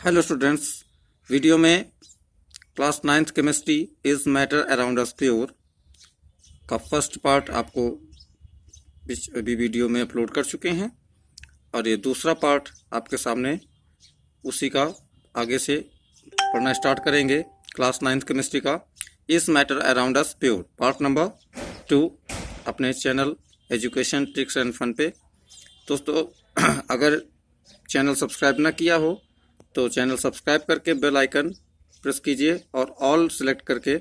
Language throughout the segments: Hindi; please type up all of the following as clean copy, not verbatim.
हेलो स्टूडेंट्स, वीडियो में class 9th chemistry is matter around us pure का फर्स्ट पार्ट आपको अभी वीडियो में अपलोड कर चुके हैं और ये दूसरा पार्ट आपके सामने उसी का आगे से पढ़ना स्टार्ट करेंगे। क्लास 9th केमिस्ट्री का is matter around us pure part number 2 अपने channel education tricks and fun पे। दोस्तों, अगर चैनल सब्सक्राइब ना किया हो तो चैनल सब्सक्राइब करके बेल आइकन प्रेस कीजिए और ऑल सेलेक्ट करके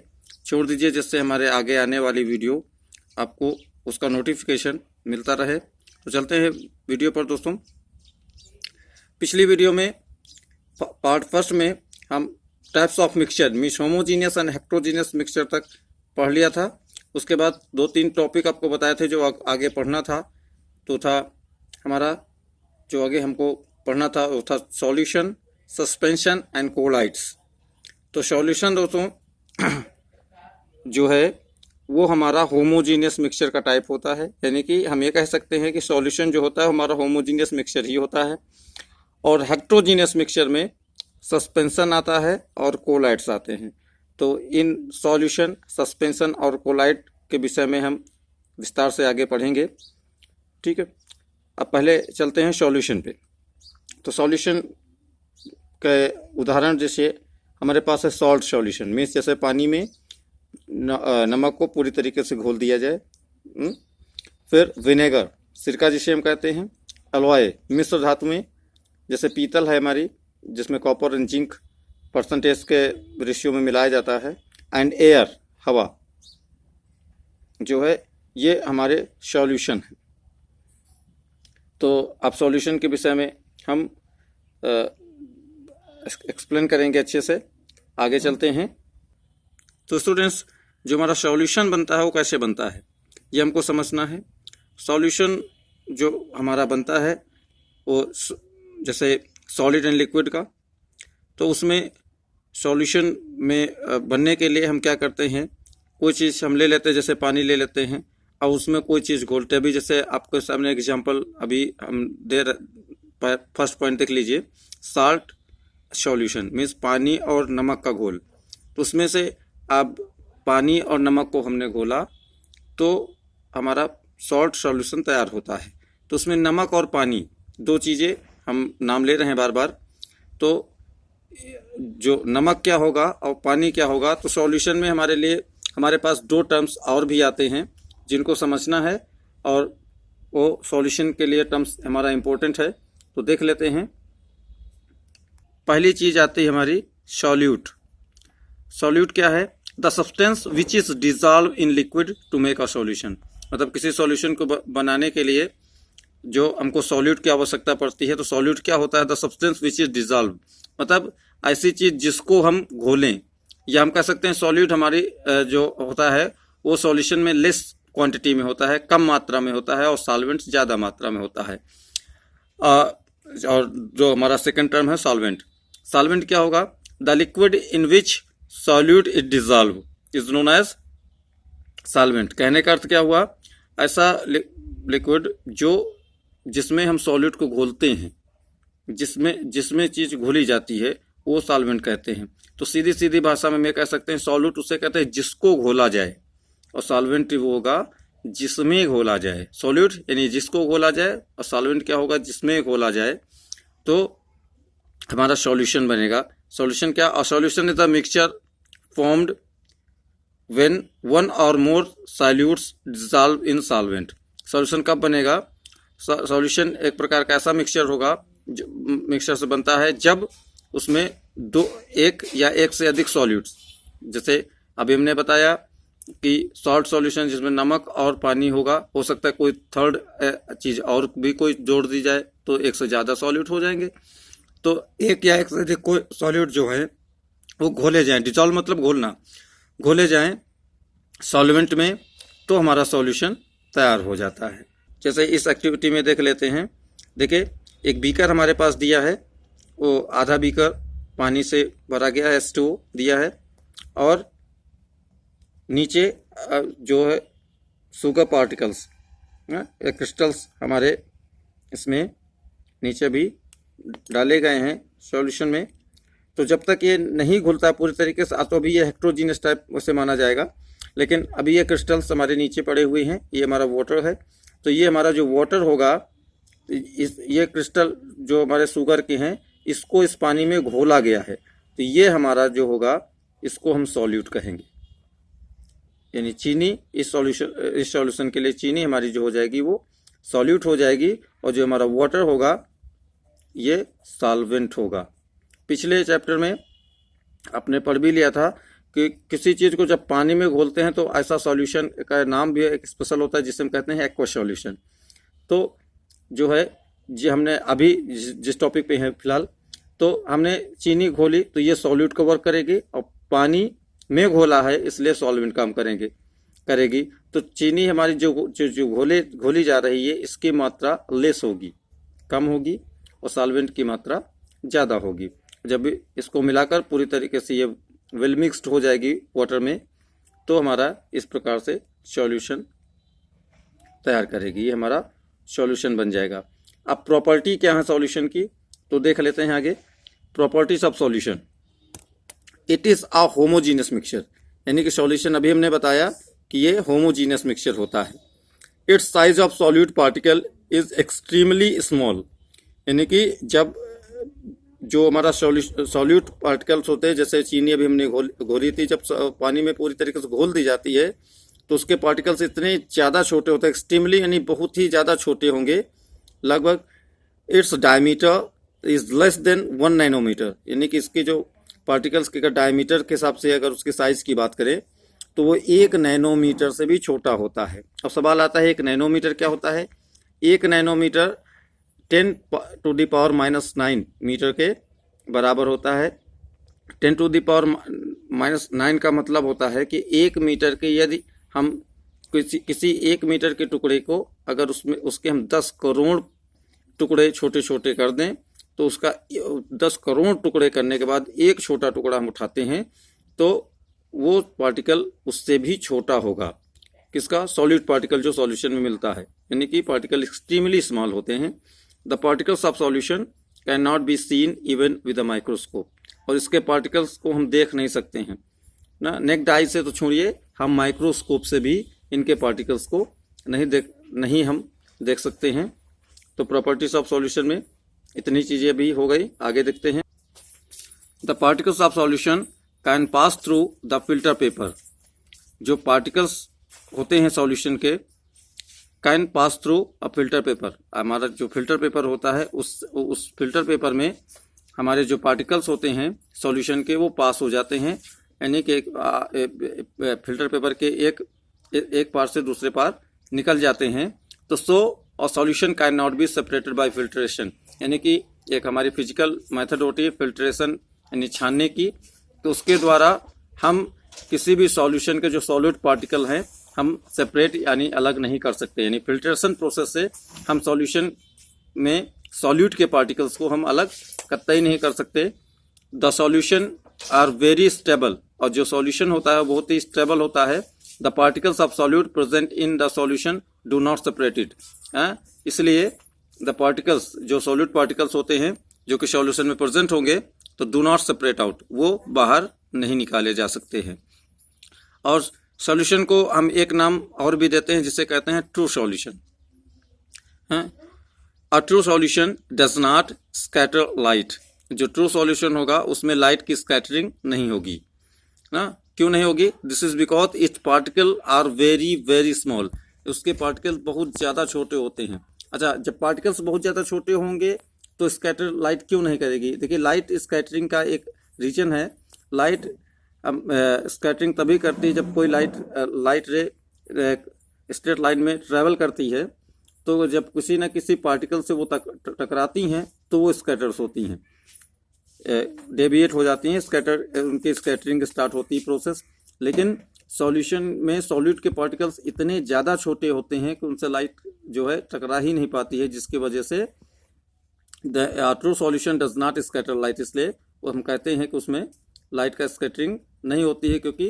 छोड़ दीजिए, जिससे हमारे आगे आने वाली वीडियो आपको उसका नोटिफिकेशन मिलता रहे। तो चलते हैं वीडियो पर। दोस्तों, पिछली वीडियो में पार्ट फर्स्ट में हम types of mixture means homogeneous and heterogeneous mixture तक पढ़ लिया था। उसके बाद 2-3 टॉपिक आपको बताए थे जो आगे पढ़ना था। तो था हमारा जो आगे हमको पढ़ना था वो था सॉल्यूशन, सस्पेंशन एंड कोलाइड्स। तो सॉल्यूशन दोस्तों जो है वो हमारा होमोजीनियस मिक्सचर का टाइप होता है, यानी कि हम ये कह सकते हैं कि सॉल्यूशन जो होता है हमारा होमोजीनियस मिक्सचर ही होता है। और हेक्टरोजीनियस मिक्सचर में सस्पेंशन आता है और कोलाइड्स आते हैं। तो इन सॉल्यूशन, सस्पेंशन और कोलाइड के विषय में हम विस्तार से आगे पढ़ेंगे। ठीक है, अब पहले चलते हैं सॉल्यूशन पे। तो सॉल्यूशन के उदाहरण जैसे हमारे पास है सॉल्ट सॉल्यूशन, मीन्स जैसे पानी में नमक को पूरी तरीके से घोल दिया जाए। फिर विनेगर, सिरका जिसे हम कहते हैं। अलॉय, मिश्र धातु में जैसे पीतल है हमारी, जिसमें कॉपर एंड जिंक परसेंटेज के रेशियो में मिलाया जाता है। एंड एयर, हवा जो है ये हमारे सॉल्यूशन है। तो अब सॉल्यूशन के विषय में हम एक्सप्लेन करेंगे अच्छे से। आगे चलते हैं। तो स्टूडेंट्स, जो हमारा सॉल्यूशन बनता है वो कैसे बनता है ये हमको समझना है। सॉल्यूशन जो हमारा बनता है वो जैसे सॉलिड एंड लिक्विड का, तो उसमें सॉल्यूशन में बनने के लिए हम क्या करते हैं, कोई चीज़ हम ले लेते हैं, जैसे पानी ले लेते हैं और उसमें कोई चीज़ घोलते हैं। अभी जैसे आपके सामने एग्जांपल अभी हम फर्स्ट पॉइंट देख लीजिए, साल्ट सॉल्यूशन मीन्स पानी और नमक का घोल। तो उसमें से अब पानी और नमक को हमने घोला तो हमारा सॉल्ट सॉल्यूशन तैयार होता है। तो उसमें नमक और पानी दो चीज़ें हम नाम ले रहे हैं बार बार। तो जो नमक क्या होगा और पानी क्या होगा, तो सॉल्यूशन में हमारे पास 2 टर्म्स और भी आते हैं जिनको समझना है, और वो सॉल्यूशन के लिए टर्म्स हमारा इम्पोर्टेंट है। तो देख लेते हैं। पहली चीज़ आती है हमारी सॉल्यूट। सॉल्यूट क्या है? The substance which is dissolve in liquid to make a solution. मतलब किसी सॉल्यूशन को बनाने के लिए जो हमको सॉल्यूट की आवश्यकता पड़ती है। तो सॉल्यूट क्या होता है? The substance which is dissolve, मतलब ऐसी चीज़ जिसको हम घोलें, या हम कह सकते हैं सॉल्यूट हमारी जो होता है वो सॉल्यूशन में लेस क्वांटिटी में होता है, कम मात्रा में होता है, और सॉल्वेंट ज़्यादा मात्रा में होता है। और जो हमारा सेकंड टर्म है सॉल्वेंट। सॉल्वेंट क्या होगा? The liquid in which solute is dissolve is known as solvent. कहने का अर्थ क्या हुआ? ऐसा लिक्विड जिसमें हम सॉल्यूट को घोलते हैं, जिसमें चीज़ घोली जाती है, वो सॉल्वेंट कहते हैं। तो सीधी सीधी भाषा में कह सकते हैं सॉल्यूट उसे कहते हैं जिसको घोला जाए, और सॉल्वेंट वो होगा जिसमें घोला जाए। सॉल्यूट यानी जिसको घोला जाए, और सॉल्वेंट क्या होगा? जिसमें घोला जाए। तो हमारा सॉल्यूशन बनेगा। सॉल्यूशन क्या? A solution is the mixture formed when 1 और more solutes dissolve in solvent. Solution कब बनेगा? सॉल्यूशन एक प्रकार का ऐसा मिक्सचर होगा जो मिक्सचर से बनता है जब उसमें एक या एक से अधिक सॉल्यूट्स, जैसे अभी हमने बताया कि सॉल्ट सॉल्यूशन जिसमें नमक और पानी होगा, हो सकता है कोई थर्ड चीज़ और भी कोई जोड़ दी जाए तो एक से ज़्यादा सॉल्यूट हो जाएंगे। तो एक या एक से अधिक कोई सॉल्यूट जो है वो घोले जाएं, डिसॉल्व मतलब घोलना, घोले जाएं सॉल्वेंट में, तो हमारा सॉल्यूशन तैयार हो जाता है। जैसे इस एक्टिविटी में देख लेते हैं। देखिए, एक बीकर हमारे पास दिया है, वो आधा बीकर पानी से भरा गया है, H2O दिया है, और नीचे जो है शुगर पार्टिकल्स क्रिस्टल्स हमारे इसमें नीचे भी डाले गए हैं सॉल्यूशन में। तो जब तक ये नहीं घुलता पूरी तरीके से, तो अभी ये हेट्रोजीनियस टाइप से माना जाएगा। लेकिन अभी ये क्रिस्टल्स हमारे नीचे पड़े हुए हैं, ये हमारा वाटर है। तो ये हमारा जो वाटर होगा, ये क्रिस्टल जो हमारे शुगर के हैं, इसको इस पानी में घोला गया है। तो ये हमारा जो होगा, इसको हम सॉल्यूट कहेंगे। यानी चीनी इस सॉल्यूशन के लिए चीनी हमारी जो हो जाएगी वो सॉल्यूट हो जाएगी, और जो हमारा वाटर होगा ये सॉल्वेंट होगा। पिछले चैप्टर में आपने पढ़ भी लिया था कि किसी चीज़ को जब पानी में घोलते हैं तो ऐसा सॉल्यूशन का नाम भी एक स्पेशल होता है जिसे हम कहते हैं एक्वा सॉल्यूशन। तो जो है जी हमने अभी जिस टॉपिक पे हैं फिलहाल, तो हमने चीनी घोली तो ये सॉल्यूट का वर्क करेगी, और पानी में घोला है इसलिए सॉल्वेंट काम करेगी। तो चीनी हमारी जो घोली जा रही है, इसकी मात्रा लेस होगी, कम होगी, और सॉल्वेंट की मात्रा ज़्यादा होगी। जब इसको मिलाकर पूरी तरीके से ये वेल मिक्स्ड हो जाएगी वाटर में, तो हमारा इस प्रकार से सॉल्यूशन तैयार करेगी, ये हमारा सॉल्यूशन बन जाएगा। अब प्रॉपर्टी क्या है सॉल्यूशन की, तो देख लेते हैं आगे। Properties of solution, it is a homogeneous mixture, यानी कि सॉल्यूशन अभी हमने बताया कि ये होमोजीनियस मिक्सचर होता है। It's size of solute particle is extremely small, यानी कि जब जो हमारा सॉल्यूट पार्टिकल्स होते हैं, जैसे चीनी अभी हमने घोली थी, जब पानी में पूरी तरीके से घोल दी जाती है तो उसके पार्टिकल्स इतने ज़्यादा छोटे होते हैं, एक्सट्रीमली यानी बहुत ही ज़्यादा छोटे होंगे, लगभग its diameter is less than 1 nanometre, यानी कि इसके जो पार्टिकल्स के डायमीटर के हिसाब से अगर उसके साइज की बात करें तो वो 1 नैनोमीटर से भी छोटा होता है। अब सवाल आता है 1 नैनोमीटर क्या होता है। 1 नैनोमीटर 10⁻⁻9 मीटर के बराबर होता है। 10⁻⁻9 का मतलब होता है कि 1 मीटर के, यदि हम किसी 1 मीटर के टुकड़े को अगर उसके हम 10 करोड़ टुकड़े छोटे छोटे कर दें, तो उसका 10 करोड़ टुकड़े करने के बाद एक छोटा टुकड़ा हम उठाते हैं तो वो पार्टिकल उससे भी छोटा होगा। किसका? सॉलिड पार्टिकल जो सॉल्यूशन में मिलता है, यानी कि पार्टिकल एक्सट्रीमली स्मॉल होते हैं। The particles of solution can not be seen even with a microscope, और इसके पार्टिकल्स को हम देख नहीं सकते हैं ना, नेक्ड आई से तो छोड़िए, हम माइक्रोस्कोप से भी इनके पार्टिकल्स को नहीं हम देख सकते हैं। तो प्रॉपर्टीज ऑफ सॉल्यूशन में इतनी चीज़ें भी हो गई। आगे देखते हैं। The particles of solution can pass through the filter paper, जो पार्टिकल्स होते हैं सॉल्यूशन के, can pass through a filter paper, हमारा जो फिल्टर पेपर होता है उस फिल्टर पेपर में हमारे जो पार्टिकल्स होते हैं सॉल्यूशन के वो पास हो जाते हैं, यानी कि फिल्टर पेपर के एक पार से दूसरे पार निकल जाते हैं। तो सो और solution can not be separated by filtration, यानी कि एक हमारी फिजिकल मेथड होती है फिल्ट्रेशन यानी छानने की, तो उसके द्वारा हम किसी भी सॉल्यूशन के जो सॉलिड पार्टिकल हैं हम सेपरेट यानी अलग नहीं कर सकते। यानी फिल्ट्रेशन प्रोसेस से हम सॉल्यूशन में सॉल्यूट के पार्टिकल्स को हम अलग कतई नहीं कर सकते। The solution are very stable, और जो सॉल्यूशन होता है बहुत ही स्टेबल होता है। The particles of solute present in the solution do not separated, इसलिए द पार्टिकल्स जो सॉल्यूट पार्टिकल्स होते हैं जो कि सॉल्यूशन में प्रेजेंट होंगे तो डू नॉट सेपरेट आउट, वो बाहर नहीं निकाले जा सकते हैं। और सॉल्यूशन को हम एक नाम और भी देते हैं जिसे कहते हैं true solution. A true solution does not scatter light, जो ट्रू सॉल्यूशन होगा उसमें लाइट की स्कैटरिंग नहीं होगी ना। क्यों नहीं होगी? This is because its particle are very very small, उसके पार्टिकल बहुत ज़्यादा छोटे होते हैं। अच्छा, जब पार्टिकल्स बहुत ज़्यादा छोटे होंगे तो स्कैटर लाइट क्यों नहीं करेगी? देखिए, लाइट स्कैटरिंग का एक रीजन है। लाइट स्कैटरिंग तभी करती है जब कोई लाइट रे स्ट्रेट लाइन में ट्रैवल करती है, तो जब किसी न किसी पार्टिकल से वो टकराती हैं तो वो स्कैटर्स होती हैं, डेविएट हो जाती हैं, उनकी स्कैटरिंग स्टार्ट होती है प्रोसेस। लेकिन सॉल्यूशन में सॉल्यूट के पार्टिकल्स इतने ज़्यादा छोटे होते हैं कि उनसे लाइट जो है टकरा ही नहीं पाती है, जिसकी वजह से the true solution does not scatter light, इसलिए वो हम कहते हैं कि उसमें लाइट का स्कैटरिंग नहीं होती है क्योंकि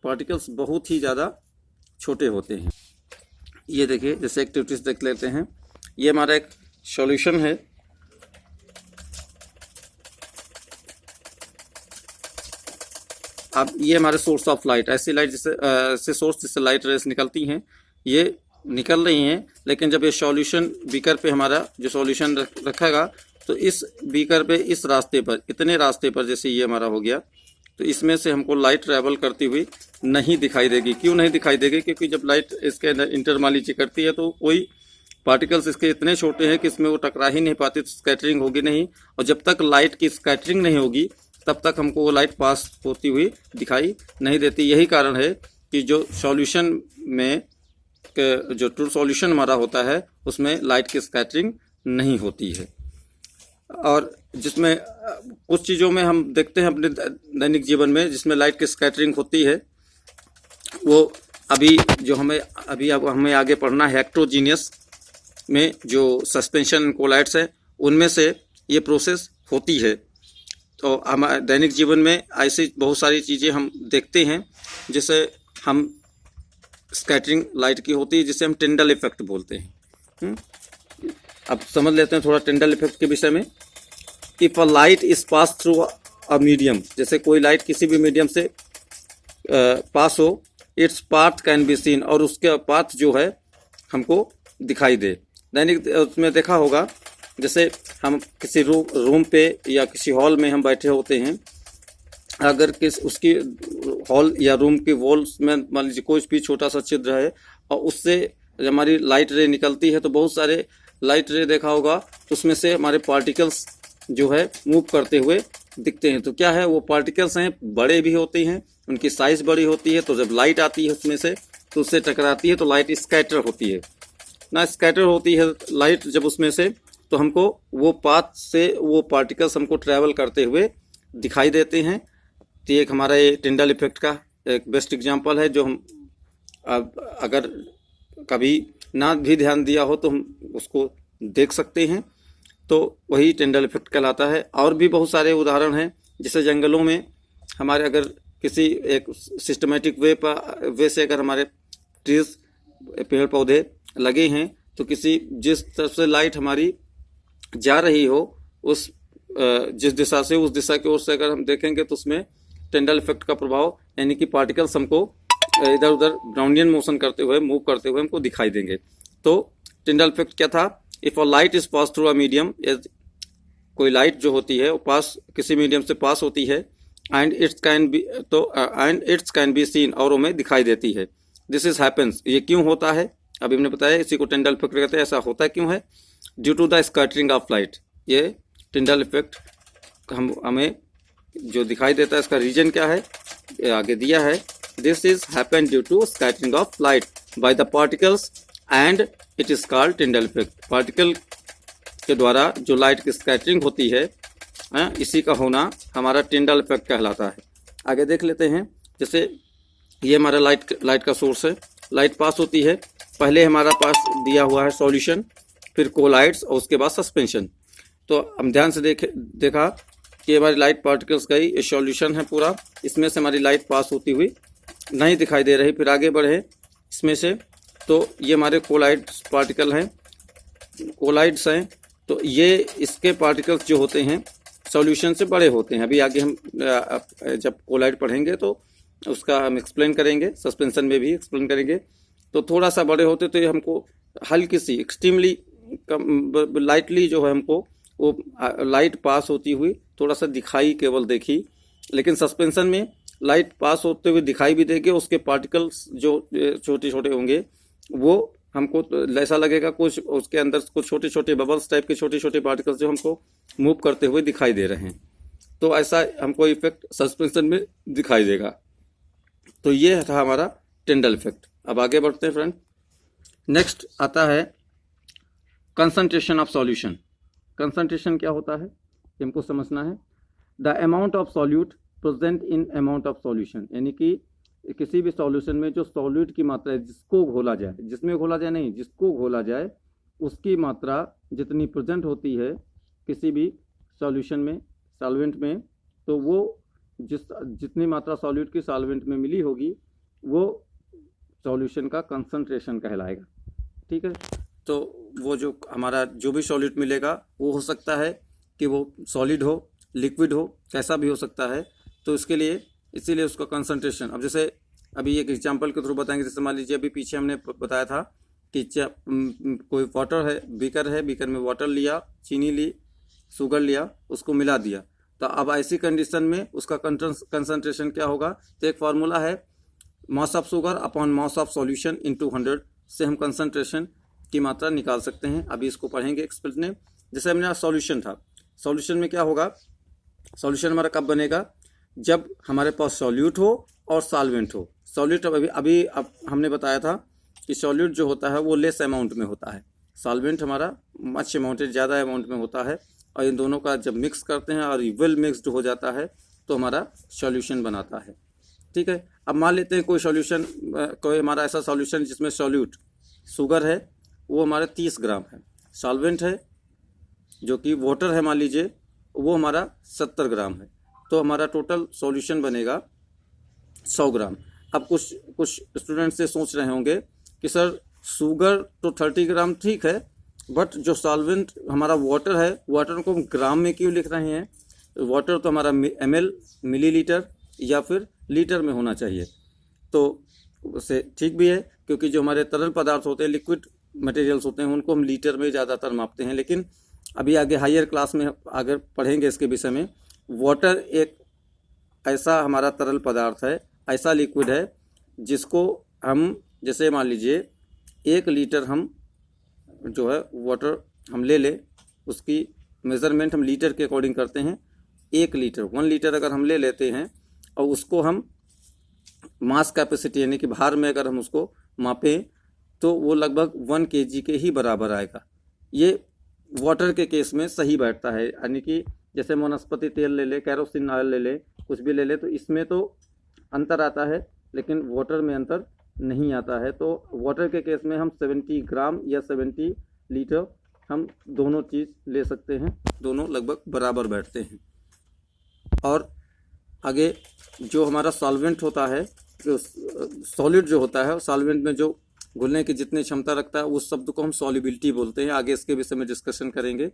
पार्टिकल्स बहुत ही ज़्यादा छोटे होते हैं। ये देखिए, जैसे एक्टिविटीज़ देख लेते हैं। ये हमारा एक सॉल्यूशन है, अब ये हमारे सोर्स ऑफ लाइट, ऐसी लाइट जिससे सोर्स जिससे लाइट रेस निकलती हैं, ये निकल रही हैं, लेकिन जब ये सॉल्यूशन बीकर पे हमारा जो सॉल्यूशन रखेगा तो इस बीकर पे इस रास्ते पर, इतने रास्ते पर, जैसे ये हमारा हो गया, तो इसमें से हमको लाइट ट्रैवल करती हुई नहीं दिखाई देगी। क्यों नहीं दिखाई देगी? क्योंकि जब लाइट इसके अंदर इंटर मान लीजिए करती है तो कोई पार्टिकल्स इसके इतने छोटे हैं कि इसमें वो टकरा ही नहीं पाती, तो स्कैटरिंग होगी नहीं, और जब तक लाइट की स्कैटरिंग नहीं होगी तब तक हमको वो लाइट पास होती हुई दिखाई नहीं देती। यही कारण है कि जो सॉल्यूशन में जो ट्रू सॉल्यूशन हमारा होता है उसमें लाइट की स्कैटरिंग नहीं होती है। और जिसमें कुछ चीज़ों में हम देखते हैं अपने दैनिक जीवन में जिसमें लाइट की स्कैटरिंग होती है, वो अभी जो हमें आगे पढ़ना है, हेक्ट्रोजीनियस में जो सस्पेंशन कोलाइड्स है उनमें से ये प्रोसेस होती है। तो हमारे दैनिक जीवन में ऐसी बहुत सारी चीज़ें हम देखते हैं जिसे हम स्कैटरिंग लाइट की होती है, जिसे हम टिंडल इफेक्ट बोलते हैं। अब समझ लेते हैं थोड़ा टिंडल इफेक्ट के विषय में। If a light is pass through a medium, जैसे कोई लाइट किसी भी मीडियम से पास हो, its path can be seen, और उसका पाथ जो है हमको दिखाई दे। दैनिक उसमें देखा होगा, जैसे हम किसी रूम पे या किसी हॉल में हम बैठे होते हैं, अगर उसकी हॉल या रूम की वॉल्स में मान लीजिए कोई भी छोटा सा छिद्र है और उससे हमारी लाइट रे निकलती है, तो बहुत सारे लाइट रे देखा होगा, उसमें से हमारे पार्टिकल्स जो है मूव करते हुए दिखते हैं। तो क्या है, वो पार्टिकल्स हैं, बड़े भी होते हैं, उनकी साइज बड़ी होती है, तो जब लाइट आती है उसमें से तो उससे टकराती है तो लाइट स्कैटर होती है ना। स्कैटर होती है लाइट जब उसमें से, तो हमको वो पाथ से वो पार्टिकल्स हमको ट्रैवल करते हुए दिखाई देते हैं। तो एक हमारा ये टिंडल इफेक्ट का एक बेस्ट एग्जांपल है, जो हम अगर कभी ना भी ध्यान दिया हो तो हम उसको देख सकते हैं, तो वही टिंडल इफेक्ट कहलाता है। और भी बहुत सारे उदाहरण हैं, जैसे जंगलों में हमारे अगर किसी एक सिस्टमेटिक वे से अगर हमारे ट्रीज पेड़ पौधे लगे हैं, तो जिस तरफ से लाइट हमारी जा रही हो उस जिस दिशा से, उस दिशा की ओर से अगर हम देखेंगे तो उसमें टिंडल इफेक्ट का प्रभाव, यानी कि पार्टिकल्स हमको इधर उधर ब्राउनियन मोशन करते हुए, मूव करते हुए हमको दिखाई देंगे। तो टिंडल इफेक्ट क्या था? If a light is pass through a medium, कोई लाइट जो होती है वो पास किसी मीडियम से पास होती है, and it's can be seen, और हमें दिखाई देती है। दिस इज हैपेंस, ये क्यों होता है? अभी हमने बताया, इसी को टिंडल इफेक्ट कहते हैं। ऐसा होता क्यों है? Due to the scattering of light. ये टिंडल इफेक्ट हमें जो दिखाई देता है, इसका रीजन क्या है, ये आगे दिया है। This is happen due to scattering of light by the particles and it is called Tyndall effect. Particle के द्वारा जो लाइट की स्कैटरिंग होती है, इसी का होना हमारा टिंडल इफेक्ट कहलाता है। आगे देख लेते हैं, जैसे ये हमारा लाइट का सोर्स है, लाइट पास होती है, पहले हमारा पास दिया हुआ है सॉल्यूशन, फिर कोलाइड्स और उसके बाद सस्पेंशन। तो हम ध्यान से देखा कि हमारी लाइट पार्टिकल्स का ही सॉल्यूशन है पूरा, इसमें से हमारी लाइट पास होती हुई नहीं दिखाई दे रही। फिर आगे बढ़े इसमें से, तो ये हमारे कोलाइड्स पार्टिकल हैं, कोलाइड्स हैं, तो ये इसके पार्टिकल्स जो होते हैं सॉल्यूशन से बड़े होते हैं। अभी आगे हम जब कोलाइड पढ़ेंगे तो उसका हम एक्सप्लेन करेंगे, सस्पेंशन में भी एक्सप्लेन करेंगे। तो थोड़ा सा बड़े होते तो ये हमको हल्की सी एक्सट्रीमली लाइटली जो है हमको वो लाइट पास होती हुई थोड़ा सा दिखाई केवल देखी, लेकिन सस्पेंशन में लाइट पास होते हुए दिखाई भी देगी, उसके पार्टिकल्स जो छोटे छोटे होंगे वो हमको ऐसा लगेगा कुछ उसके अंदर कुछ छोटे छोटे बबल्स टाइप के छोटे छोटे पार्टिकल्स जो हमको मूव करते हुए दिखाई दे रहे हैं। तो ऐसा हमको इफेक्ट सस्पेंशन में दिखाई देगा। तो ये था हमारा टिंडल इफेक्ट। अब आगे बढ़ते हैं फ्रेंड। नेक्स्ट आता है कंसंट्रेशन ऑफ सॉल्यूशन। कंसंट्रेशन क्या होता है हमको समझना है। The amount of solute present in amount of solution, यानी कि किसी भी सॉल्यूशन में जो सॉल्यूट की मात्रा है, जिसको घोला जाए, जिसमें घोला जाए नहीं, जिसको घोला जाए, उसकी मात्रा जितनी प्रेजेंट होती है किसी भी सॉल्यूशन में, सॉल्वेंट में, तो वो जितनी मात्रा सॉल्यूट की सॉल्वेंट में मिली होगी वो सॉल्यूशन का कंसंट्रेशन कहलाएगा। ठीक है, तो वो जो हमारा जो भी सॉल्यूट मिलेगा वो हो सकता है कि वो सॉलिड हो, लिक्विड हो, कैसा भी हो सकता है। तो इसके लिए इसीलिए उसका कंसंट्रेशन। अब जैसे अभी एक एग्जांपल के थ्रू बताएंगे। जैसे मान लीजिए अभी पीछे हमने बताया था कि कोई वाटर है, बीकर है, बीकर में वाटर लिया, चीनी ली, शुगर लिया, उसको मिला दिया। तो अब ऐसी कंडीशन में उसका कंसंट्रेशन क्या होगा? तो एक फार्मूला है mass of sugar upon mass of solution into 100 से हम कंसंट्रेशन की मात्रा निकाल सकते हैं। अभी इसको पढ़ेंगे एक्सप्लेन। जैसे हमने सॉल्यूशन था, सॉल्यूशन में क्या होगा? सॉल्यूशन हमारा कब बनेगा? जब हमारे पास सॉल्यूट हो और सॉल्वेंट हो। सॉल्यूट अब हमने बताया था कि सॉल्यूट जो होता है वो लेस अमाउंट में होता है, सॉल्वेंट हमारा मच अमाउंट ज़्यादा अमाउंट में होता है। और इन दोनों का जब मिक्स करते हैं और वेल मिक्सड हो जाता है तो हमारा सॉल्यूशन बनाता है। ठीक है। अब मान लेते हैं कोई हमारा ऐसा सॉल्यूशन जिसमें सॉल्यूट शुगर है वो हमारा 30 ग्राम है, सॉल्वेंट है जो कि वाटर है मान लीजिए वो हमारा 70 ग्राम है, तो हमारा टोटल सॉल्यूशन बनेगा 100 ग्राम। अब कुछ स्टूडेंट से सोच रहे होंगे कि सर शुगर तो 30 ग्राम ठीक है, बट जो सॉल्वेंट हमारा वाटर है, वाटर को हम ग्राम में क्यों लिख रहे हैं? वाटर तो हमारा ml मिलीलीटर या फिर लीटर में होना चाहिए। तो उससे ठीक भी है, क्योंकि जो हमारे तरल पदार्थ होते हैं, लिक्विड मटेरियल्स होते हैं, उनको हम लीटर में ज़्यादातर मापते हैं। लेकिन अभी आगे हायर क्लास में अगर पढ़ेंगे इसके विषय में, वाटर एक ऐसा हमारा तरल पदार्थ है, ऐसा लिक्विड है जिसको हम, जैसे मान लीजिए 1 लीटर हम जो है वाटर हम ले ले, उसकी मेज़रमेंट हम लीटर के अकॉर्डिंग करते हैं। 1 लीटर अगर हम ले लेते हैं और उसको हम मास कैपेसिटी यानी कि भार में अगर हम उसको मापें तो वो लगभग 1 kg के ही बराबर आएगा। ये वाटर के केस में सही बैठता है, यानी कि जैसे वनस्पति तेल ले ले, कैरोसिन ऑयल ले ले, कुछ भी ले ले, तो इसमें तो अंतर आता है लेकिन वाटर में अंतर नहीं आता है। तो वाटर के केस में हम 70 ग्राम या 70 लीटर हम दोनों चीज़ ले सकते हैं, दोनों लगभग बराबर बैठते हैं। और आगे जो हमारा सॉल्वेंट होता है, जो सॉलिड जो होता है, सॉल्वेंट में जो घुलने की जितनी क्षमता रखता है उस शब्द को हम सॉल्युबिलिटी बोलते हैं। आगे इसके विषय में डिस्कशन करेंगे,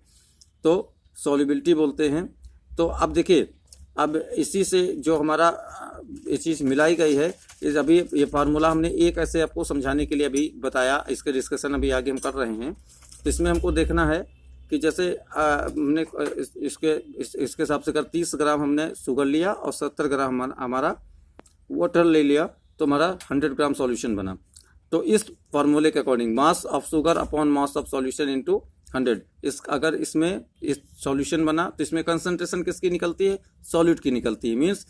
तो सॉल्युबिलिटी बोलते हैं। तो अब देखिए, अब इसी से जो हमारा ये चीज़ मिलाई गई है, इस अभी ये फार्मूला हमने एक ऐसे आपको समझाने के लिए अभी बताया, इसके डिस्कशन अभी आगे हम कर रहे हैं। तो इसमें हमको देखना है कि जैसे हमने इसके हिसाब से कर 30 ग्राम हमने शुगर लिया और 70 ग्राम हमारा वाटर ले लिया, तो हमारा 100 ग्राम सॉल्यूशन बना। तो इस फार्मूले के according mass of sugar upon mass of solution into 100, अगर इसमें इस सॉल्यूशन बना तो इसमें कंसंट्रेशन किसकी निकलती है? सॉल्यूट की निकलती है। मीन्स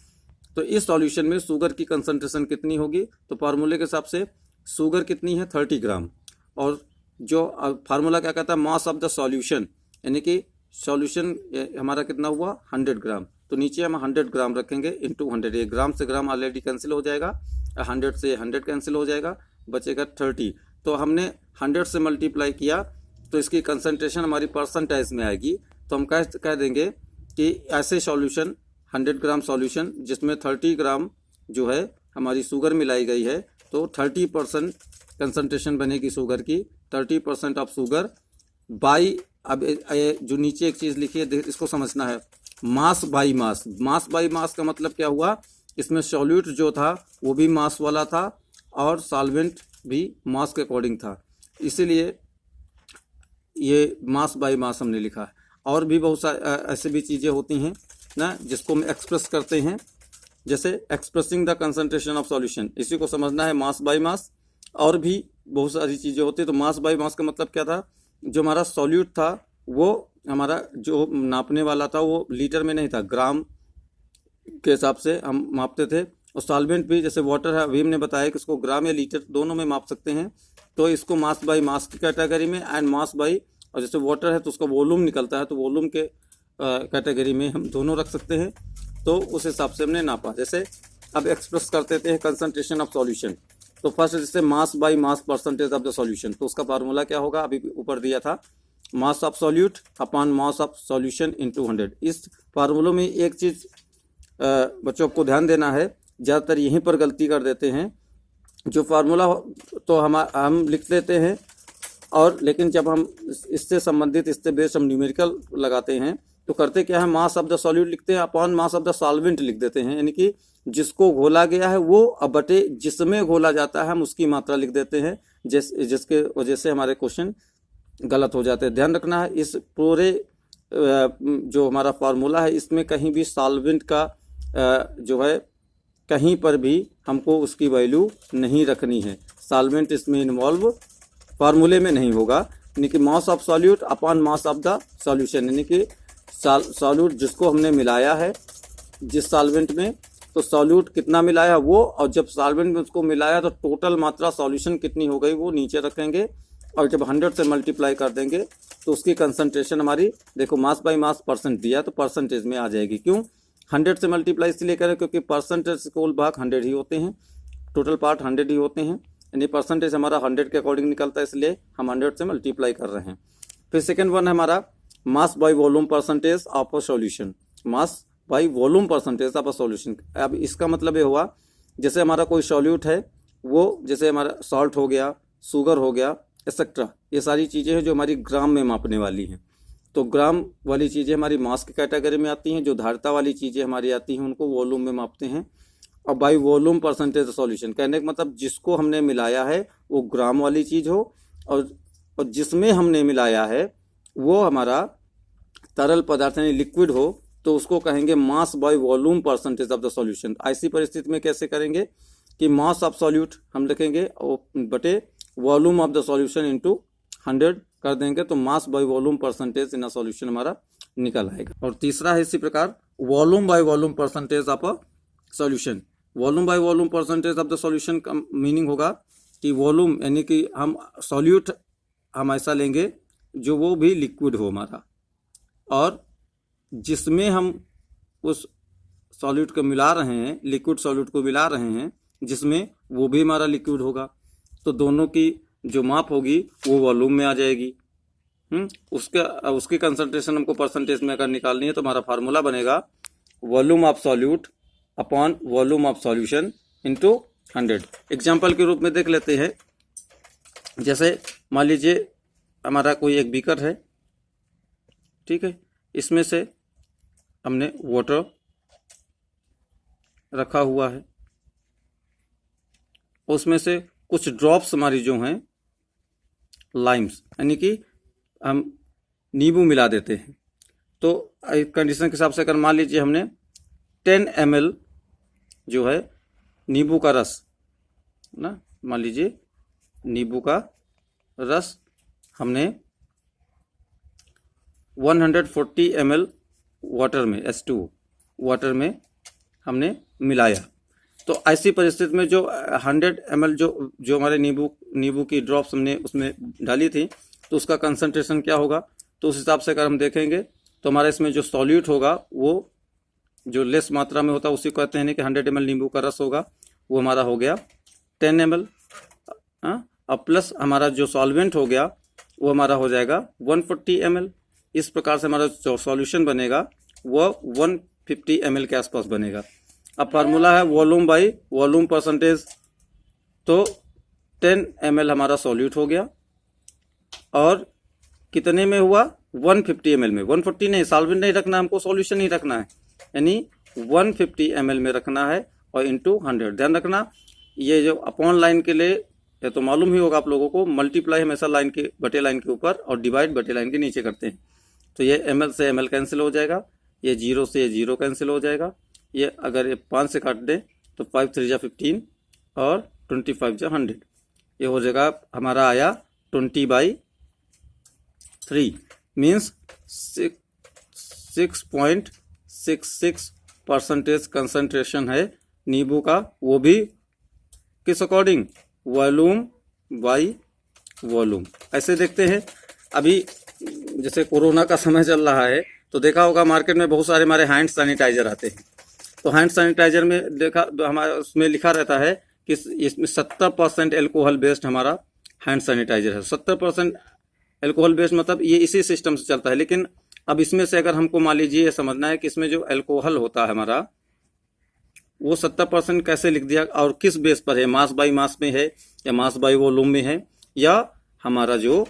तो इस सॉल्यूशन में शुगर की कंसंट्रेशन कितनी होगी? तो फार्मूले के हिसाब से शुगर कितनी है? 30 ग्राम। और जो फार्मूला क्या कहता है? मास ऑफ द सॉल्यूशन, यानी कि सॉल्यूशन हमारा कितना हुआ? 100 ग्राम। तो नीचे हम 100 ग्राम रखेंगे इंटू 100। ये ग्राम से ग्राम ऑलरेडी कैंसिल हो जाएगा, 100 से 100 कैंसिल हो जाएगा, बचेगा 30। तो हमने 100 से मल्टीप्लाई किया तो इसकी कंसंट्रेशन हमारी परसेंटेज में आएगी। तो हम कह देंगे कि ऐसे सॉल्यूशन 100 ग्राम सॉल्यूशन जिसमें 30 ग्राम जो है हमारी शुगर मिलाई गई है, तो 30% कंसंट्रेशन बनेगी शुगर की, 30% ऑफ शुगर बाई, अब जो नीचे एक चीज़ लिखी है इसको समझना है, mass by mass. Mass by mass का मतलब क्या हुआ? इसमें सॉल्यूट जो था वो भी मास वाला था और सॉल्वेंट भी मास के अकॉर्डिंग था, इसीलिए ये मास बाई मास हमने लिखा है। और भी बहुत सारे ऐसे भी चीज़ें होती हैं ना जिसको हम एक्सप्रेस करते हैं, जैसे expressing the concentration of solution, इसी को समझना है मास बाई मास। और भी बहुत सारी चीज़ें होती है। तो मास बाई मास का मतलब क्या था? जो हमारा सॉल्यूट था वो हमारा जो नापने वाला था वो लीटर में नहीं था, ग्राम के हिसाब से हम मापते थे। और सॉल्वेंट भी जैसे वाटर है, अभी हमने बताया कि इसको ग्राम या लीटर दोनों में माप सकते हैं। तो इसको मास बाई मास की कैटेगरी में एंड मास बाई, और जैसे वाटर है तो उसका वॉल्यूम निकलता है तो वॉल्यूम के कैटेगरी में हम दोनों रख सकते हैं। तो उस हिसाब से हमने नापा। जैसे अब एक्सप्रेस करते थे कंसंट्रेशन ऑफ सॉल्यूशन, तो फर्स्ट जैसे mass by mass percentage of the solution, तो उसका फार्मूला क्या होगा? अभी ऊपर दिया था, mass of solute upon mass of solution into 100। इस फार्मूलों में एक चीज़ बच्चों को ध्यान देना है, ज़्यादातर यहीं पर गलती कर देते हैं। जो फार्मूला तो हम लिख देते हैं, और लेकिन जब हम इससे संबंधित इससे बेस्ड हम न्यूमेरिकल लगाते हैं तो करते क्या है? मास ऑफ द सॉल्यूट लिखते हैं upon mass of the solvent लिख देते हैं, यानी कि जिसको घोला गया है वो अब बटे जिसमें घोला जाता है हम उसकी मात्रा लिख देते हैं, जिसके वजह से हमारे क्वेश्चन गलत हो जाते हैं। ध्यान रखना है इस पूरे जो हमारा फार्मूला है इसमें कहीं भी सॉल्वेंट का जो है कहीं पर भी हमको उसकी वैल्यू नहीं रखनी है। सॉल्वेंट इसमें इन्वॉल्व फार्मूले में नहीं होगा, यानी कि mass of solute upon mass of the solution, यानी कि सॉल्यूट जिसको हमने मिलाया है जिस सॉल्वेंट में, तो सॉल्यूट कितना मिलाया वो, और जब सॉल्वेंट में उसको मिलाया तो टोटल मात्रा सॉल्यूशन कितनी हो गई वो नीचे रखेंगे, और जब 100 से मल्टीप्लाई कर देंगे तो उसकी कंसंट्रेशन हमारी, देखो मास बाई मास परसेंट दिया तो परसेंटेज में आ जाएगी। क्यों 100 से मल्टीप्लाई इसलिए करें क्योंकि परसेंटेज से कुल भाग 100 ही होते हैं, टोटल पार्ट 100 ही होते हैं, यानी परसेंटेज हमारा 100 के अकॉर्डिंग निकलता है, इसलिए हम 100 से मल्टीप्लाई कर रहे हैं। फिर सेकेंड वन है हमारा mass by volume percentage of a solution, mass by volume percentage of a solution. अब इसका मतलब ये हुआ जैसे हमारा कोई सॉल्यूट है वो, जैसे हमारा सॉल्ट हो गया, शुगर हो गया एक्सेट्रा, ये सारी चीज़ें हैं जो हमारी ग्राम में मापने वाली हैं। तो ग्राम वाली चीज़ें हमारी मास की कैटेगरी में आती हैं, जो धारिता वाली चीज़ें हमारी आती हैं उनको वॉल्यूम में मापते हैं। और बाई वॉल्यूम परसेंटेज सॉल्यूशन कहने का मतलब जिसको हमने मिलाया है वो ग्राम वाली चीज़ हो, और जिसमें हमने मिलाया है वो हमारा तरल पदार्थ यानी लिक्विड हो, तो उसको कहेंगे mass by volume percentage of the solution. ऐसी परिस्थिति में कैसे करेंगे कि मास ऑफ सॉल्यूट हम लिखेंगे बटे volume of the solution into 100 कर देंगे, तो mass by volume percentage in a solution हमारा निकल आएगा। और तीसरा है इसी प्रकार volume by volume percentage of a solution. Volume by volume percentage of the solution का मीनिंग होगा कि वॉल्यूम यानी कि हम सॉल्यूट हम ऐसा लेंगे जो वो भी लिक्विड हो हमारा, और जिसमें हम उस सॉल्यूट को मिला रहे हैं, लिक्विड सॉल्यूट को मिला रहे हैं जिसमें, वो भी हमारा लिक्विड होगा, तो दोनों की जो माप होगी वो वॉल्यूम में आ जाएगी। उसकी कंसंट्रेशन हमको परसेंटेज में अगर निकालनी है तो हमारा फार्मूला बनेगा volume of solute upon volume of solution into 100। Example के रूप में देख लेते हैं, जैसे मान लीजिए हमारा कोई एक बीकर है, ठीक है, इसमें से हमने वाटर रखा हुआ है, उसमें से कुछ ड्रॉप्स हमारी जो हैं लाइम्स यानी कि हम नींबू मिला देते हैं। तो कंडीशन के हिसाब से अगर मान लीजिए हमने 10 ml जो है नींबू का रस ना, मान लीजिए नींबू का रस हमने 140 ml वाटर में H2 वाटर में हमने मिलाया, तो ऐसी परिस्थिति में जो 100 ml जो हमारे नींबू की ड्रॉप्स हमने उसमें डाली थी, तो उसका कंसंट्रेशन क्या होगा, तो उस हिसाब से अगर हम देखेंगे तो हमारा इसमें जो सॉल्यूट होगा वो जो लेस मात्रा में होता है उसी को कहते हैं कि 100 ml नींबू का रस होगा, वो हमारा हो गया 10 ml, अब प्लस हमारा जो सॉल्वेंट हो गया वो हमारा हो जाएगा 140 ml। इस प्रकार से हमारा जो सॉल्यूशन बनेगा वो 150 ml के आसपास बनेगा। अब फार्मूला है वॉल्यूम बाई वॉल्यूम परसेंटेज, तो 10 ml हमारा सॉल्यूट हो गया, और कितने में हुआ 150 ml में, 140 नहीं, सॉल्वेंट नहीं रखना हमको, सॉल्यूशन ही रखना है, यानी 150 ml में रखना है और इंटू 100। ध्यान रखना ये जो अपॉन लाइन के लिए ये तो मालूम ही होगा आप लोगों को, मल्टीप्लाई हमेशा लाइन के बटे लाइन के ऊपर और डिवाइड बटे लाइन के नीचे करते हैं, तो ये ml से ml कैंसिल हो जाएगा, ये 0 से ये 0 कैंसिल हो जाएगा, ये अगर ये 5 से काट दे तो 5 3 जा 15 और 25 जा 100, ये हो जाएगा हमारा आया 20/3 मीन्स 6.66% कंसंट्रेशन है नींबू का, वो भी किस अकॉर्डिंग, वॉल्यूम बाई वॉल्यूम। ऐसे देखते हैं अभी जैसे कोरोना का समय चल रहा है तो देखा होगा मार्केट में बहुत सारे हमारे हैंड सैनिटाइजर आते हैं, तो हैंड सैनिटाइजर में देखा हमारा उसमें लिखा रहता है कि इसमें 70% एल्कोहल बेस्ड हमारा हैंड सैनिटाइजर है। 70% एल्कोहल बेस्ड मतलब ये इसी सिस्टम से चलता है, लेकिन अब इसमें से अगर हमको मान लीजिए ये समझना है कि इसमें जो एल्कोहल होता है हमारा वो 70% कैसे लिख दिया और किस बेस पर है, मास बाई मास में है या मास बाई वॉल्यूम में है या हमारा जो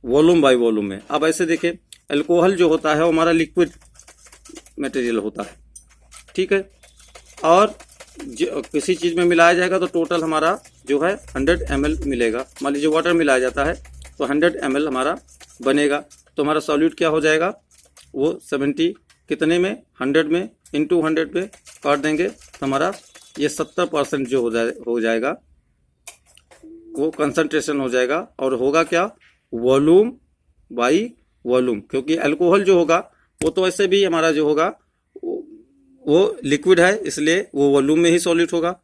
वॉल्यूम बाई वॉल्यूम में। अब ऐसे देखिए एल्कोहल जो होता है वो हमारा लिक्विड मटेरियल होता है, ठीक है, और किसी चीज़ में मिलाया जाएगा तो टोटल हमारा जो है 100 ml मिलेगा। मान लीजिए वाटर मिलाया जाता है तो 100 ml हमारा बनेगा। तो हमारा सॉल्यूट क्या हो जाएगा, वो 70 कितने में, 100 में इंटू 100 पे काट देंगे तो हमारा ये 70% जो हो जाएगा वो कंसंट्रेशन हो जाएगा। और होगा क्या, वॉल्यूम बाई वॉल्यूम, क्योंकि अल्कोहल जो होगा वो तो ऐसे भी हमारा जो होगा वो लिक्विड है, इसलिए वो वॉल्यूम में ही सॉलिड होगा।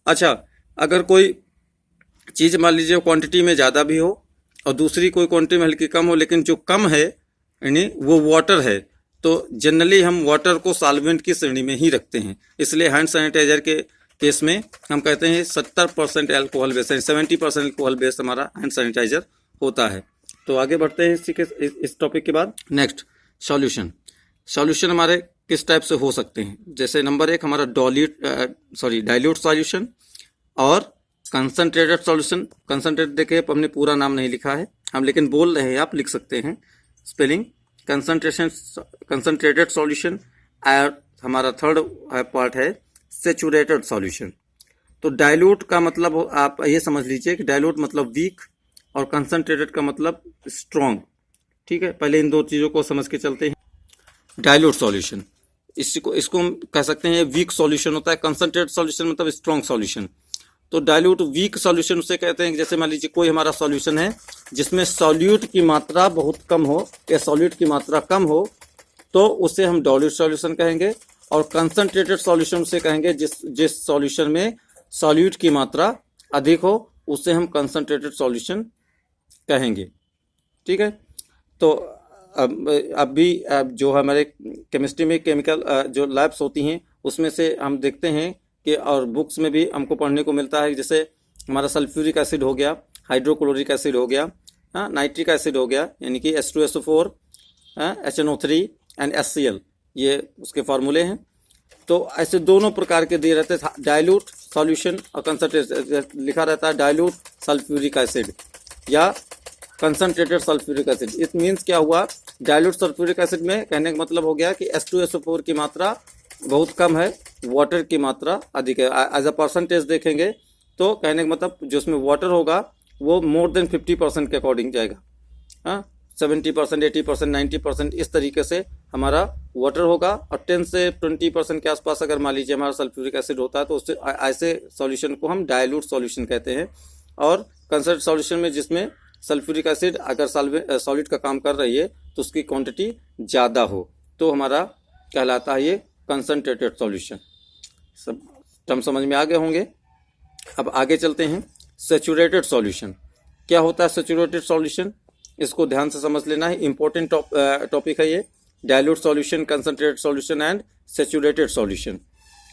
अच्छा, अगर कोई चीज़ मान लीजिए क्वांटिटी में ज़्यादा भी हो और दूसरी कोई क्वांटिटी में हल्की कम हो, लेकिन जो कम है यानी वो वाटर है, तो जनरली हम वाटर को सॉल्वेंट की श्रेणी में ही रखते हैं। इसलिए हैंड सैनिटाइजर के केस में हम कहते हैं 70% अल्कोहल बेस्ड, 70% अल्कोहल बेस्ड हमारा हैंड सैनिटाइजर होता है। तो आगे बढ़ते हैं इस टॉपिक के बाद। Next, solution. सॉल्यूशन हमारे किस टाइप से हो सकते हैं, जैसे नंबर 1 हमारा डाइल्यूट सॉल्यूशन और कंसंट्रेटेड सॉल्यूशन। कंसंट्रेट देखिए हमने पूरा नाम नहीं लिखा है हम, लेकिन बोल रहे हैं, आप लिख सकते हैं स्पेलिंग। कंसंट्रेटेड सॉल्यूशन और हमारा थर्ड पार्ट है सैचुरेटेड सॉल्यूशन। तो डाइल्यूट का मतलब आप ये समझ लीजिए कि डाइल्यूट मतलब वीक और कंसंट्रेटेड का मतलब स्ट्रॉन्ग। ठीक है, पहले इन दो चीज़ों को समझ के चलते हैं। डाइल्यूट सॉल्यूशन, इसको हम कह सकते हैं वीक सॉल्यूशन होता है। कंसंट्रेटेड सॉल्यूशन मतलब स्ट्रॉन्ग सॉल्यूशन। तो डाइल्यूट वीक सॉल्यूशन उसे कहते हैं कि जैसे मान लीजिए कोई हमारा सॉल्यूशन है जिसमें सॉल्यूट की मात्रा बहुत कम हो या सॉल्यूट की मात्रा कम हो, तो उसे हम डाइल्यूट सॉल्यूशन कहेंगे। और कंसंट्रेटेड सॉल्यूशन से कहेंगे जिस सॉल्यूशन में सॉल्यूट की मात्रा अधिक हो, उसे हम कंसंट्रेटेड सॉल्यूशन कहेंगे। ठीक है, तो अब भी जो हमारे केमिस्ट्री में केमिकल जो लैब्स होती हैं उसमें से हम देखते हैं कि, और बुक्स में भी हमको पढ़ने को मिलता है, जैसे हमारा सल्फ्यूरिक एसिड हो गया, हाइड्रोक्लोरिक एसिड हो गया, नाइट्रिक एसिड हो गया, यानी कि H2SO4, HNO3 एंड HCl, ये उसके फार्मूले हैं। तो ऐसे दोनों प्रकार के दिए रहते हैं, डाइल्यूट सॉल्यूशन और कंसंट्रेटेड लिखा रहता है डाइल्यूट सल्फ्यूरिक एसिड या concentrated sulphuric acid. It means क्या हुआ, डाइल्यूट सल्फ्यूरिक एसिड में कहने का मतलब हो गया कि H2SO4 की मात्रा बहुत कम है, वाटर की मात्रा अधिक है। एज अ परसेंटेज देखेंगे तो कहने का मतलब जो उसमें वाटर होगा वो मोर देन 50% के अकॉर्डिंग जाएगा। 70%, 80%, 90% इस तरीके से हमारा वाटर होगा। और 10 से 20% के आसपास अगर मान लीजिए हमारा सल्फ्यूरिक एसिड होता है तो उससे ऐसे सॉल्यूशन को हम डाइल्यूट सॉल्यूशन कहते हैं। और कंसंट्रेटेड सॉल्यूशन में जिसमें सल्फ्यूरिक एसिड अगर सॉलिड का काम कर रही है तो उसकी क्वांटिटी ज़्यादा हो, तो हमारा कहलाता है ये कंसंट्रेटेड सॉल्यूशन। सब टर्म समझ में आ गए होंगे। अब आगे चलते हैं, सैचुरेटेड सॉल्यूशन। क्या होता है सैचुरेटेड सॉल्यूशन, इसको ध्यान से समझ लेना है, इंपॉर्टेंट टॉपिक है ये। Dilute solution, concentrated solution and saturated solution.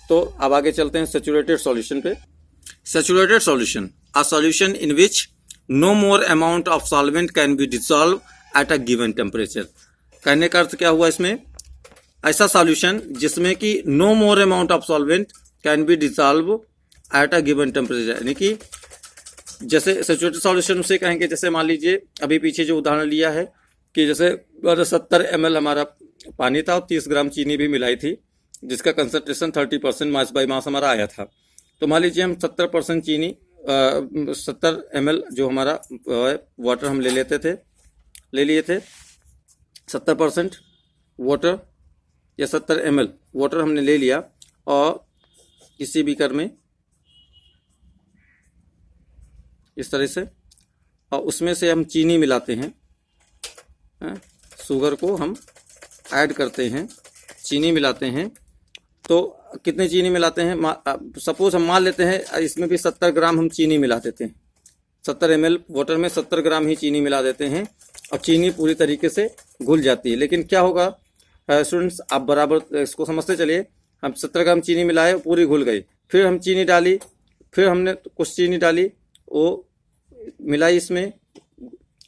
तो अब आगे चलते हैं सैचुरेटेड सॉल्यूशन पे। Saturated solution, a solution in which no more amount of solvent can be dissolve at a given temperature. कहने का अर्थ क्या हुआ इसमें, ऐसा सॉल्यूशन जिसमें कि no more amount of solvent can be dissolve at a given temperature, यानी कि जैसे सैचुरेटेड सॉल्यूशन उसे कहेंगे, जैसे मान लीजिए अभी पीछे जो उदाहरण लिया है कि जैसे 70 ml हमारा पानी था और 30 ग्राम चीनी भी मिलाई थी, जिसका कंसंट्रेशन 30% मास बाई मास हमारा आया था। तो मान लीजिए हम 70% चीनी 70 ml जो हमारा वाटर हम ले लिए थे 70% वाटर या 70 ml वाटर हमने ले लिया और किसी बीकर में इस तरह से, और उसमें से हम चीनी मिलाते हैं, शुगर को हम ऐड करते हैं, चीनी मिलाते हैं। तो कितने चीनी मिलाते हैं, सपोज हम मान लेते हैं इसमें भी 70 ग्राम हम चीनी मिला देते हैं, 70 ml वाटर में 70 ग्राम ही चीनी मिला देते हैं और चीनी पूरी तरीके से घुल जाती है। लेकिन क्या होगा स्टूडेंट्स, आप बराबर इसको समझते चलिए, हम 70 ग्राम चीनी मिलाए, पूरी घुल गई, फिर हम चीनी डाली, फिर हमने कुछ चीनी डाली, वो मिलाई, इसमें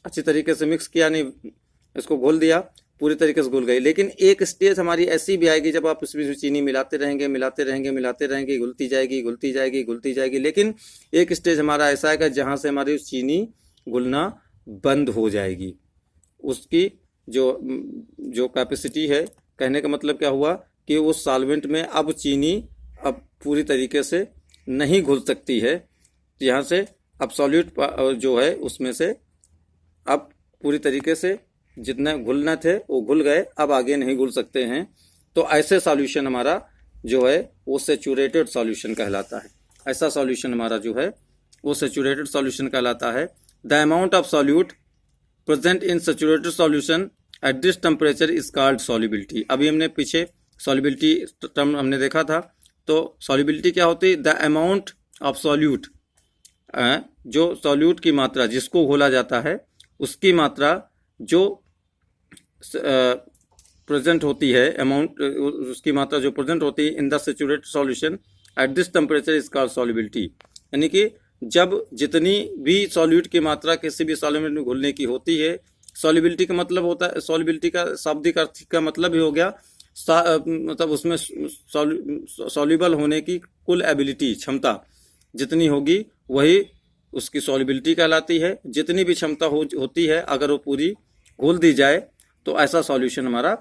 अच्छी तरीके से मिक्स किया, नहीं इसको घोल दिया, पूरी तरीके से घुल गई। लेकिन एक स्टेज हमारी ऐसी भी आएगी जब आप उसमें चीनी मिलाते रहेंगे, घुलती जाएगी। लेकिन एक स्टेज हमारा ऐसा आएगा जहाँ से हमारी चीनी घुलना बंद हो जाएगी। उसकी जो कैपेसिटी है, कहने का मतलब क्या हुआ कि उस सॉल्वेंट में अब चीनी अब पूरी तरीके से नहीं घुल सकती है। यहाँ से अब सॉल्यूट जो है उसमें से अब पूरी तरीके से जितने घुलना थे वो घुल गए, अब आगे नहीं घुल सकते हैं। तो ऐसे सॉल्यूशन हमारा जो है वो सैचुरेटेड सॉल्यूशन कहलाता है। ऐसा सॉल्यूशन हमारा जो है वो सैचुरेटेड सॉल्यूशन कहलाता है। The amount of solute present in saturated solution at this temperature is called solubility. अभी हमने पीछे सॉल्युबिलिटी टर्म हमने देखा था। तो सॉल्युबिलिटी क्या होती है? द अमाउंट ऑफ सॉल्यूट, जो सॉल्यूट की मात्रा जिसको घोला जाता है उसकी मात्रा जो प्रेजेंट होती है, अमाउंट उसकी मात्रा जो प्रेजेंट होती है in the saturated solution at this temperature is called solubility. यानी कि जब जितनी भी सॉल्यूट की मात्रा किसी भी सॉल्यूट में घुलने की होती है, सॉल्युबिलिटी का मतलब होता है, सॉल्युबिलिटी का शाब्दिक अर्थ का मतलब ही हो गया मतलब उसमें सॉल्युबल होने की कुल एबिलिटी, क्षमता जितनी होगी वही उसकी सॉल्युबिलिटी कहलाती है। जितनी भी क्षमता होती है अगर वो पूरी घोल दी जाए तो ऐसा सॉल्यूशन हमारा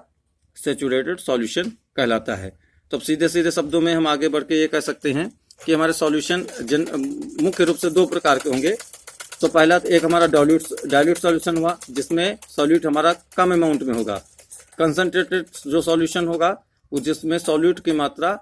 सैचुरेटेड सॉल्यूशन कहलाता है। तो अब सीधे सीधे शब्दों में हम आगे बढ़ के ये कह सकते हैं कि हमारे सॉल्यूशन मुख्य रूप से दो प्रकार के होंगे। तो पहला एक हमारा डाइल्यूट सॉल्यूशन हुआ जिसमें सॉल्यूट हमारा कम अमाउंट में होगा। कंसंट्रेटेड जो सॉल्यूशन होगा वो जिसमें सॉल्यूट की मात्रा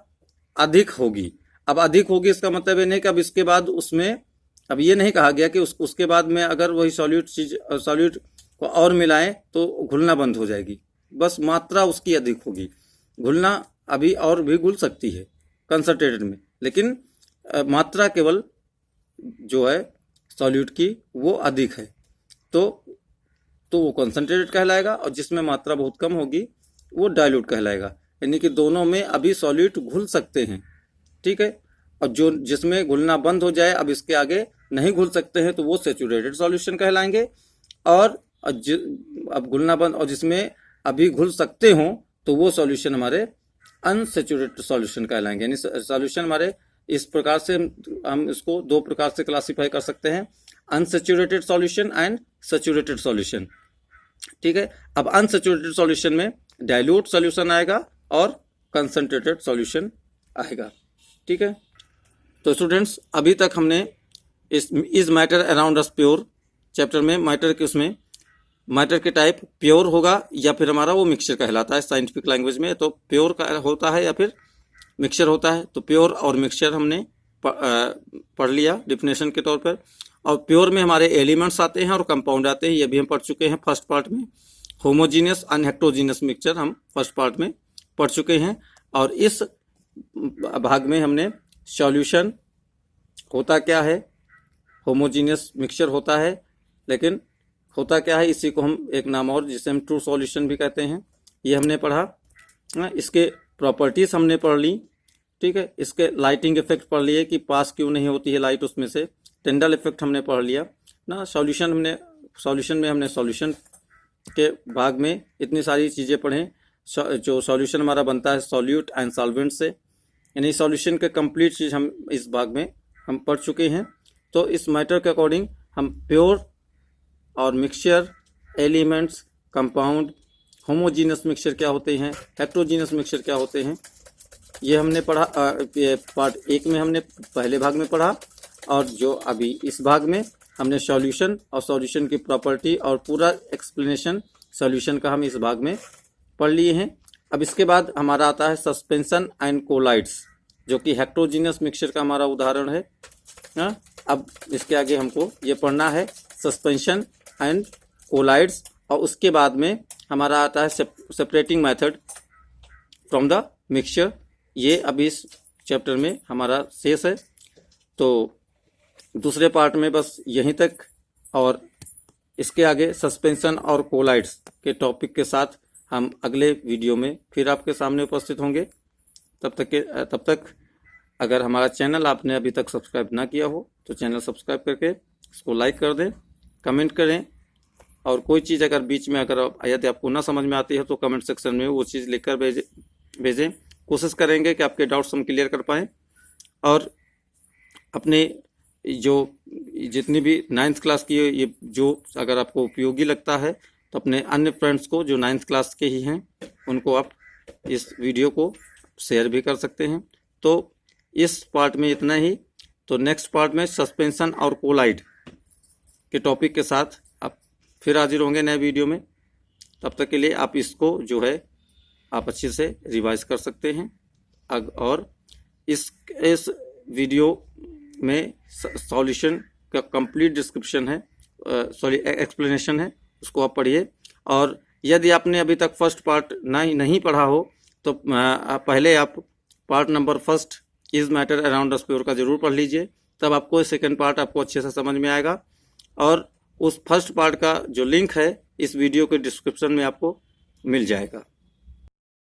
अधिक होगी। अब अधिक होगी इसका मतलब ये नहीं कि अब इसके बाद उसमें, अब ये नहीं कहा गया कि उसके बाद में अगर वही सॉल्यूट को और मिलाएं तो घुलना बंद हो जाएगी, बस मात्रा उसकी अधिक होगी। घुलना अभी और भी घुल सकती है कंसंट्रेटेड में, लेकिन मात्रा केवल जो है सॉल्यूट की वो अधिक है, तो वो कंसंट्रेटेड कहलाएगा, और जिसमें मात्रा बहुत कम होगी वो डाइल्यूट कहलाएगा। यानी कि दोनों में अभी सॉल्यूट घुल सकते हैं, ठीक है। और जो जिसमें घुलना बंद हो जाए, अब इसके आगे नहीं घुल सकते हैं, तो वो सैचुरेटेड सॉल्यूशन कहलाएंगे। और अब घुलना बंद और जिसमें अभी घुल सकते हों तो वो सॉल्यूशन हमारे अनसैचुरेटेड सॉल्यूशन कहलाएंगे। यानी सॉल्यूशन हमारे इस प्रकार से हम इसको दो प्रकार से क्लासिफाई कर सकते हैं, unsaturated solution and saturated solution, ठीक है। अब अनसैचुरेटेड सॉल्यूशन में डाइल्यूट सॉल्यूशन आएगा और कंसंट्रेटेड सॉल्यूशन आएगा, ठीक है। तो स्टूडेंट्स अभी तक हमने इस matter around us pure chapter में मैटर के उसमें मैटर के टाइप प्योर होगा या फिर हमारा वो मिक्सचर कहलाता है साइंटिफिक लैंग्वेज में। तो प्योर का होता है या फिर मिक्सचर होता है। तो प्योर और मिक्सचर हमने पढ़ लिया डिफिनेशन के तौर पर। और प्योर में हमारे एलिमेंट्स आते हैं और कंपाउंड आते हैं, ये भी हम पढ़ चुके हैं फर्स्ट पार्ट में। होमोजीनियस अनहेक्टोजीनियस मिक्सचर हम फर्स्ट पार्ट में पढ़ चुके हैं। और इस भाग में हमने सॉल्यूशन होता क्या है, होमोजीनियस मिक्सचर होता है, लेकिन होता क्या है इसी को हम एक नाम और जिसे हम ट्रू सॉल्यूशन भी कहते हैं, ये हमने पढ़ा। इसके प्रॉपर्टीज हमने पढ़ ली, ठीक है। इसके लाइटिंग इफेक्ट पढ़ लिए कि पास क्यों नहीं होती है लाइट उसमें से। टिंडल इफेक्ट हमने पढ़ लिया ना। सॉल्यूशन में हमने सॉल्यूशन के भाग में इतनी सारी चीज़ें पढ़ें। जो सॉल्यूशन हमारा बनता है सॉल्यूट एंड सॉल्वेंट से, यानी सॉल्यूशन के कंप्लीट चीज़ हम इस भाग में हम पढ़ चुके हैं। तो इस मैटर के अकॉर्डिंग हम प्योर और mixture, elements, compound, homogeneous mixture क्या होते हैं, हेट्रोजीनियस मिक्सचर क्या होते हैं, ये हमने पढ़ा। पार्ट 1 में हमने पहले भाग में पढ़ा। और जो अभी इस भाग में हमने सॉल्यूशन और सॉल्यूशन की प्रॉपर्टी और पूरा एक्सप्लेनेशन सॉल्यूशन का हम इस भाग में पढ़ लिए हैं। अब इसके बाद हमारा आता है सस्पेंशन एंड कोलाइड्स, जो कि हेट्रोजीनियस मिक्सचर का हमारा उदाहरण है। अब इसके आगे हमको ये पढ़ना है सस्पेंशन एंड कोलाइड्स, और उसके बाद में हमारा आता है separating method from the mixture. ये अभी इस चैप्टर में हमारा शेष है। तो दूसरे पार्ट में बस यहीं तक, और इसके आगे सस्पेंशन और कोलाइड्स के टॉपिक के साथ हम अगले वीडियो में फिर आपके सामने उपस्थित होंगे। तब तक अगर हमारा चैनल आपने अभी तक सब्सक्राइब ना किया हो तो चैनल सब्सक्राइब करके इसको लाइक कर दें, कमेंट करें, और कोई चीज़ अगर बीच में अगर यदि आपको ना समझ में आती है तो कमेंट सेक्शन में वो चीज़ लिखकर भेजें। कोशिश करेंगे कि आपके डाउट्स हम क्लियर कर पाएँ। और अपने जो जितनी भी 9th क्लास की ये जो अगर आपको उपयोगी लगता है तो अपने अन्य फ्रेंड्स को जो 9th क्लास के ही हैं उनको आप इस वीडियो को शेयर भी कर सकते हैं। तो इस पार्ट में इतना ही। तो नेक्स्ट पार्ट में सस्पेंशन और कोलाइड के टॉपिक के साथ आप फिर हाजिर होंगे नए वीडियो में। तब तक के लिए आप इसको जो है आप अच्छे से रिवाइज कर सकते हैं। और इस वीडियो में सॉल्यूशन का कंप्लीट डिस्क्रिप्शन है, एक्सप्लेनेशन है, उसको आप पढ़िए। और यदि आपने अभी तक फर्स्ट पार्ट नहीं पढ़ा हो तो पहले आप part number first is matter around us pure का जरूर पढ़ लीजिए, तब आपको सेकंड पार्ट आपको अच्छे से समझ में आएगा। और उस फर्स्ट पार्ट का जो लिंक है इस वीडियो के डिस्क्रिप्शन में आपको मिल जाएगा।